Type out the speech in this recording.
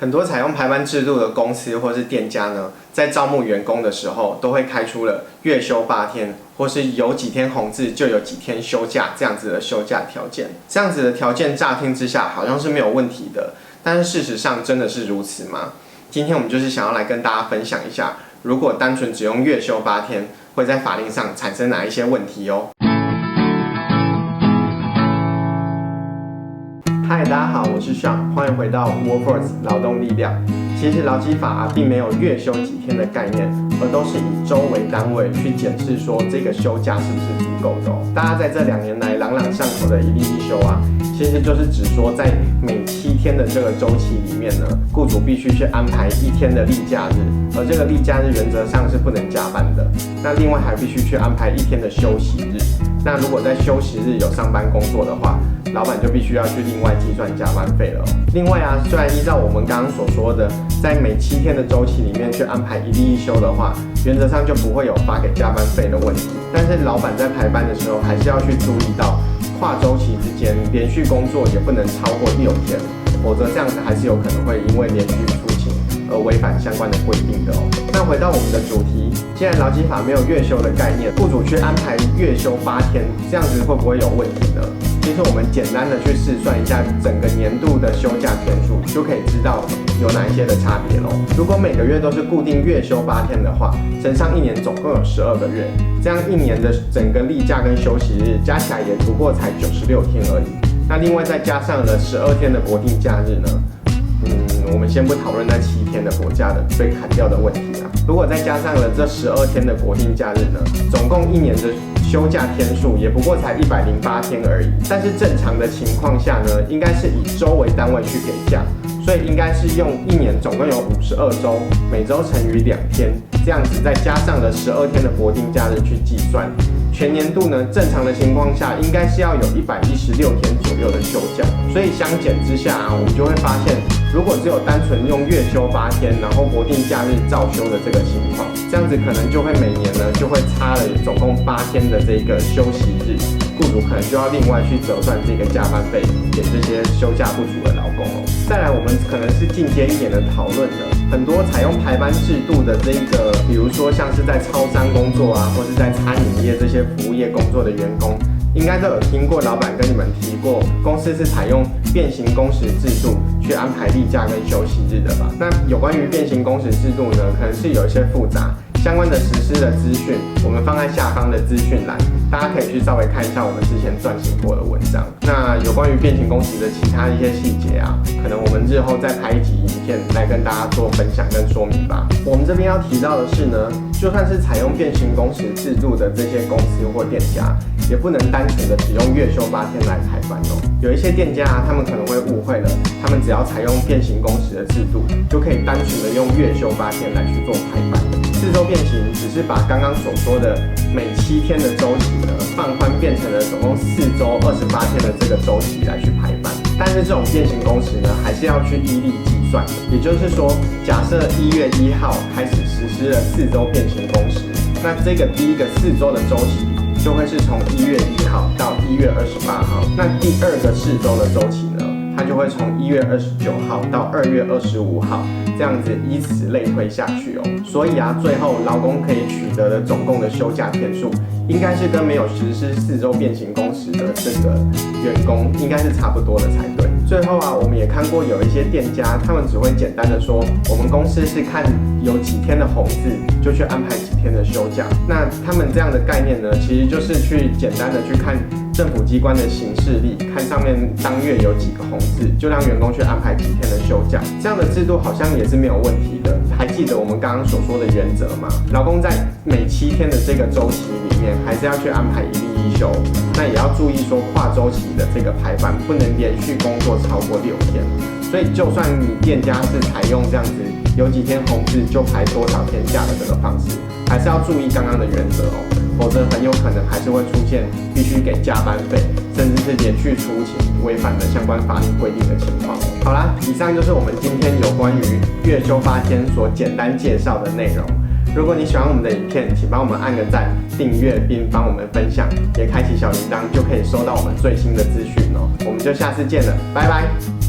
很多采用排班制度的公司或是店家呢，在招募员工的时候，都会开出了月休8天，或是有几天红字就有几天休假这样子的休假条件。这样子的条件乍听之下好像是没有问题的，但是事实上真的是如此吗？今天我们就是想要来跟大家分享一下，如果单纯只用月休8天，会在法令上产生哪一些问题哦。嗨，大家好，我是 Sean， 欢迎回到 Workforce 劳动力量。其实劳基法并没有月休几天的概念，而都是以周为单位去检视说这个休假是不是足够的哦。大家在这2年来朗朗上口的一例一休啊，其实就是指说在每7天的这个周期里面呢，雇主必须去安排1天的例假日，而这个例假日原则上是不能加班的。那另外还必须去安排1天的休息日。那如果在休息日有上班工作的话，老板就必须要去另外计算加班费了哦。另外啊，虽然依照我们刚刚所说的，在每7天的周期里面去安排一例一休的话，原则上就不会有发给加班费的问题。但是老板在排班的时候，还是要去注意到跨周期之间连续工作也不能超过6天，否则这样子还是有可能会因为连续出勤而违反相关的规定的哦。那回到我们的主题，既然劳基法没有月休的概念，雇主去安排月休8天，这样子会不会有问题呢？其实我们简单的去试算一下整个年度的休假天数，就可以知道有哪一些的差别咯。如果每个月都是固定月休8天的话，乘上1年总共有12个月，这样1年的整个例假跟休息日加起来也不过才96天而已。那另外再加上了12天的国定假日呢？我们先不讨论那7天的国假的被砍掉的问题啊。如果再加上了这12天的国定假日呢，总共1年的休假天数也不过才108天而已。但是正常的情况下呢，应该是以周为单位去给假，所以应该是用1年总共有52周，每周乘以2天，这样子再加上了12天的国定假日去计算。全年度呢，正常的情况下应该是要有116天左右的休假，所以相减之下啊，我们就会发现，如果只有单纯用月休8天，然后国定假日照休的这个情况，这样子可能就会每年呢就会差了总共8天的这个休息日，雇主可能就要另外去折算这个加班费给这些休假不足的劳工哦。再来，我们可能是进阶一点的讨论的，很多采用排班制度的这个，比如说像是在超商工作啊，或是在餐饮业这些服务业工作的员工，应该都有听过老板跟你们提过，公司是采用变形工时制度去安排例假跟休息日的吧？那有关于变形工时制度呢，可能是有一些复杂，相关的实施的资讯，我们放在下方的资讯栏，大家可以去稍微看一下我们之前撰写过的文章。那有关于变形工时的其他一些细节啊，可能我们日后再拍一集影片来跟大家做分享跟说明吧。我们这边要提到的是呢，就算是采用变形工时制度的这些公司或店家，也不能单纯的只用月休8天来排班哦。有一些店家啊，他们可能会误会了，他们只要采用变形工时的制度，就可以单纯的用月休8天来去做排班。4周变形只是把刚刚所说的每7天的周期呢放宽，变成了总共4周28天的这个周期来去排班。但是这种变形工时呢，还是要去依例计算的。也就是说，假设1月1号开始实施了4周变形工时，那这个第一个4周的周期就会是从1月1号到1月28号。那第2个4周的周期呢，它就会从1月29号到2月25号，这样子依此类推下去哦。所以啊，最后劳工可以取得的总共的休假天数，应该是跟没有实施4周变形工时的这个员工应该是差不多的才对。最后啊，我们也看过有一些店家，他们只会简单的说，我们公司是看有几天的红字就去安排几天的休假。那他们这样的概念呢，其实就是去简单的去看政府机关的行事历，看上面当月有几个红字，就让员工去安排几天的休假。这样的制度好像也是没有问题的。还记得我们刚刚所说的原则吗？劳工在每7天的这个周期里面，还是要去安排一例一休。那也要注意说，跨周期的这个排班不能连续工作超过6天。所以就算你店家是采用这样子有几天红字就排多少天假的这个方式，还是要注意刚刚的原则哦，否则很有可能还是会出现必须给加班费，甚至是连续出勤违反了相关法律规定的情况哦。好啦，以上就是我们今天有关于月休8天所简单介绍的内容。如果你喜欢我们的影片，请帮我们按个赞、订阅并帮我们分享，也开启小铃铛，就可以收到我们最新的资讯哦。我们就下次见了，拜拜。